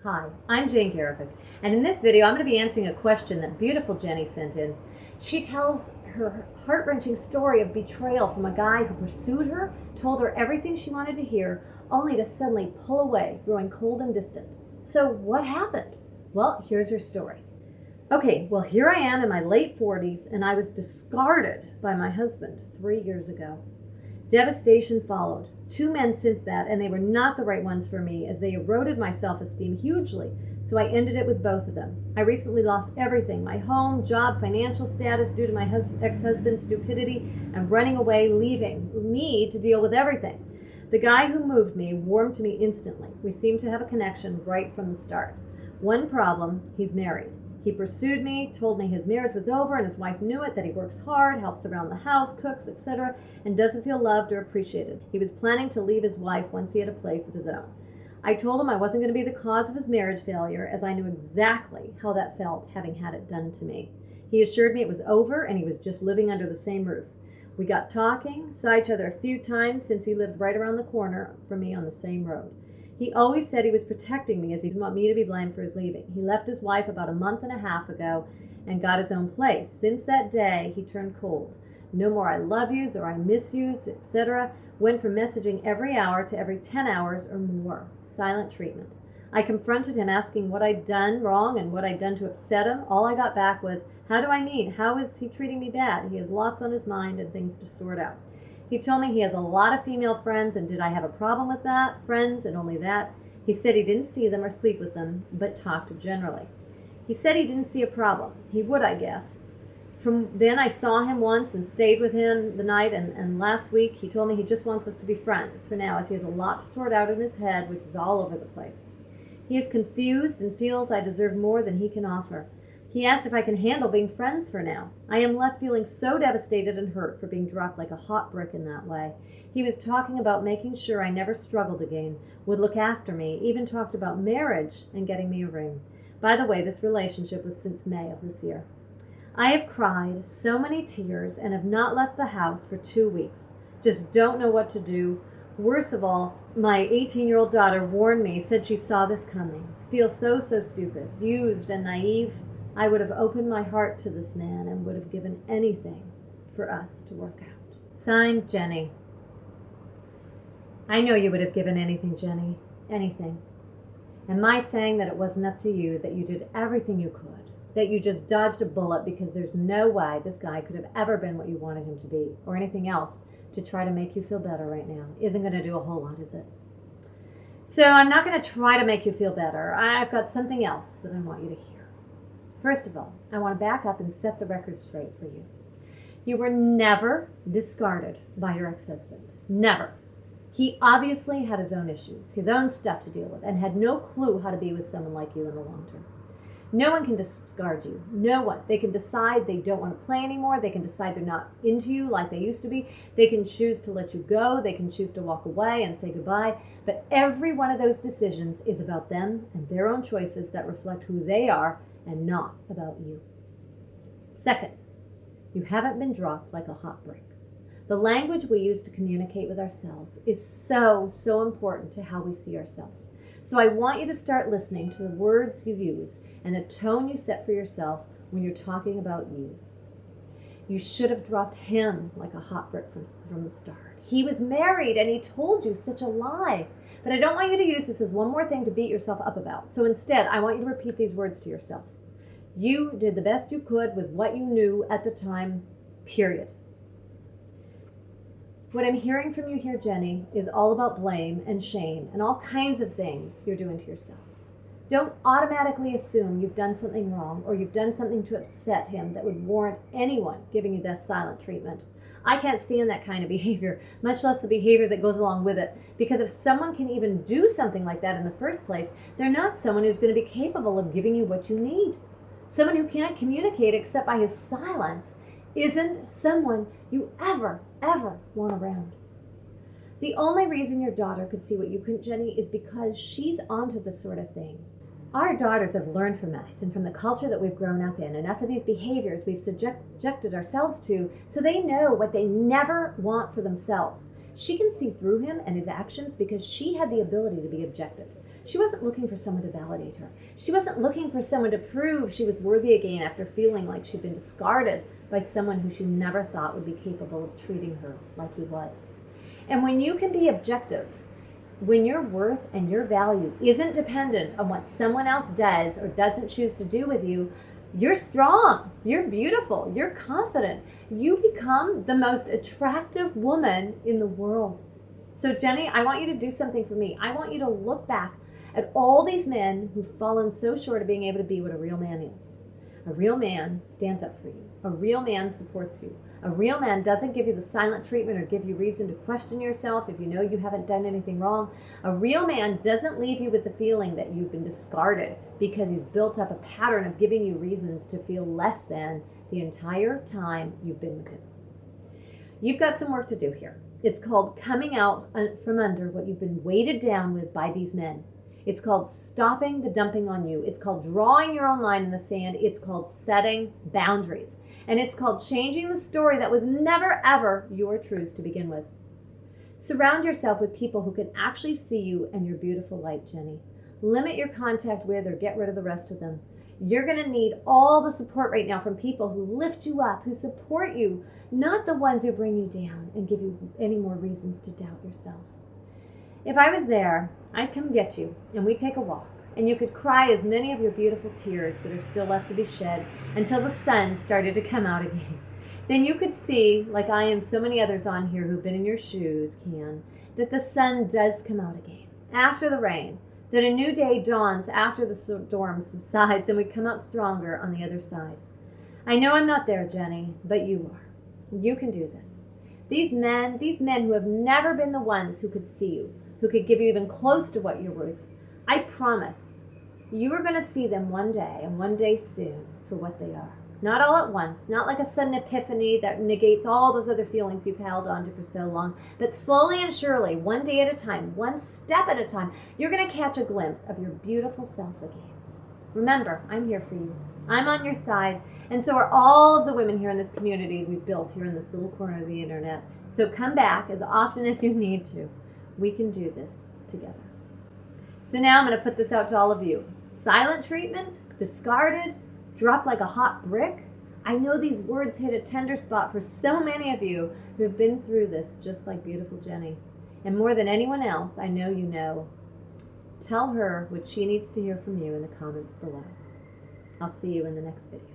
Hi, I'm Jane Garovic, and in this video I'm going to be answering a question that beautiful Jenny sent in. She tells her heart-wrenching story of betrayal from a guy who pursued her, told her everything she wanted to hear, only to suddenly pull away, growing cold and distant. So what happened? Well, here's her story. Okay, well here I am in my late 40s, and I was discarded by my husband 3 years ago. Devastation followed. 2 men since that, and they were not the right ones for me, as they eroded my self-esteem hugely, so I ended it with both of them. I recently lost everything, my home, job, financial status, due to my ex-husband's stupidity and running away, leaving me to deal with everything. The guy who moved me warmed to me instantly. We seemed to have a connection right from the start. One problem, he's married. He pursued me, told me his marriage was over and his wife knew it, that he works hard, helps around the house, cooks, etc., and doesn't feel loved or appreciated. He was planning to leave his wife once he had a place of his own. I told him I wasn't going to be the cause of his marriage failure, as I knew exactly how that felt, having had it done to me. He assured me it was over and he was just living under the same roof. We got talking, saw each other a few times since he lived right around the corner from me on the same road. He always said he was protecting me, as he didn't want me to be blamed for his leaving. He left his wife about a month and a half ago and got his own place. Since that day, he turned cold. No more I love yous or I miss yous, etc. Went from messaging every hour to every 10 hours or more. Silent treatment. I confronted him, asking what I'd done wrong and what I'd done to upset him. All I got back was, how do I mean? How is he treating me bad? He has lots on his mind and things to sort out. He told me he has a lot of female friends, and did I have a problem with that? Friends and only that? He said he didn't see them or sleep with them, but talked generally. He said he didn't see a problem. He would, I guess. From then I saw him once and stayed with him the night, and last week he told me he just wants us to be friends for now, as he has a lot to sort out in his head, which is all over the place. He is confused and feels I deserve more than he can offer. He asked if I can handle being friends for now. I am left feeling so devastated and hurt for being dropped like a hot brick in that way. He was talking about making sure I never struggled again, would look after me, even talked about marriage and getting me a ring. By the way, this relationship was since May of this year. I have cried so many tears and have not left the house for 2 weeks. Just don't know what to do. Worst of all, my 18-year-old daughter warned me, said she saw this coming. Feel so stupid, used and naive. I would have opened my heart to this man and would have given anything for us to work out. Signed, Jenny. I know you would have given anything, Jenny. Anything. And my saying that it wasn't up to you, that you did everything you could, that you just dodged a bullet because there's no way this guy could have ever been what you wanted him to be, or anything else to try to make you feel better right now, isn't going to do a whole lot, is it? So I'm not going to try to make you feel better. I've got something else that I want you to hear. First of all, I want to back up and set the record straight for you. You were never discarded by your ex-husband. Never. He obviously had his own issues, his own stuff to deal with, and had no clue how to be with someone like you in the long term. No one can discard you. No one. They can decide they don't want to play anymore. They can decide they're not into you like they used to be. They can choose to let you go. They can choose to walk away and say goodbye. But every one of those decisions is about them and their own choices that reflect who they are and not about you. Second, you haven't been dropped like a hot brick. The language we use to communicate with ourselves is so important to how we see ourselves. So I want you to start listening to the words you use and the tone you set for yourself when you're talking about you. You should have dropped him like a hot brick from the start. He was married and he told you such a lie. But I don't want you to use this as one more thing to beat yourself up about. So instead, I want you to repeat these words to yourself. You did the best you could with what you knew at the time, period. What I'm hearing from you here, Jenny, is all about blame and shame and all kinds of things you're doing to yourself. Don't automatically assume you've done something wrong or you've done something to upset him that would warrant anyone giving you that silent treatment. I can't stand that kind of behavior, much less the behavior that goes along with it, because if someone can even do something like that in the first place, they're not someone who's going to be capable of giving you what you need. Someone who can't communicate except by his silence isn't someone you ever want around. The only reason your daughter could see what you couldn't, Jenny, is because she's onto this sort of thing. Our daughters have learned from us and from the culture that we've grown up in, enough of these behaviors we've subjected ourselves to, so they know what they never want for themselves. She can see through him and his actions because she had the ability to be objective, She wasn't looking for someone to validate her. She wasn't looking for someone to prove she was worthy again after feeling like she'd been discarded by someone who she never thought would be capable of treating her like he was. And when you can be objective, when your worth and your value isn't dependent on what someone else does or doesn't choose to do with you, you're strong, you're beautiful, you're confident. You become the most attractive woman in the world. So Jenny, I want you to do something for me. I want you to look back at all these men who've fallen so short of being able to be what a real man is. A real man stands up for you. A real man supports you. A real man doesn't give you the silent treatment or give you reason to question yourself if you know you haven't done anything wrong. A real man doesn't leave you with the feeling that you've been discarded because he's built up a pattern of giving you reasons to feel less than the entire time you've been with him. You've got some work to do here. It's called coming out from under what you've been weighted down with by these men. It's called stopping the dumping on you. It's called drawing your own line in the sand. It's called setting boundaries. And it's called changing the story that was never, ever your truth to begin with. Surround yourself with people who can actually see you and your beautiful light, Jenny. Limit your contact with or get rid of the rest of them. You're going to need all the support right now from people who lift you up, who support you, not the ones who bring you down and give you any more reasons to doubt yourself. If I was there, I'd come get you and we'd take a walk. And you could cry as many of your beautiful tears that are still left to be shed until the sun started to come out again. Then you could see, like I and so many others on here who've been in your shoes can, that the sun does come out again after the rain, that a new day dawns after the storm subsides and we come out stronger on the other side. I know I'm not there, Jenny, but you are. You can do this. These men who have never been the ones who could see you, who could give you even close to what you're worth, I promise you are going to see them one day and one day soon for what they are. Not all at once, not like a sudden epiphany that negates all those other feelings you've held onto for so long, but slowly and surely, one day at a time, one step at a time, you're going to catch a glimpse of your beautiful self again. Remember, I'm here for you. I'm on your side, and so are all of the women here in this community we've built here in this little corner of the internet. So come back as often as you need to. We can do this together. So now I'm going to put this out to all of you. Silent treatment, discarded, dropped like a hot brick. I know these words hit a tender spot for so many of you who've been through this just like beautiful Jenny. And more than anyone else, I know you know. Tell her what she needs to hear from you in the comments below. I'll see you in the next video.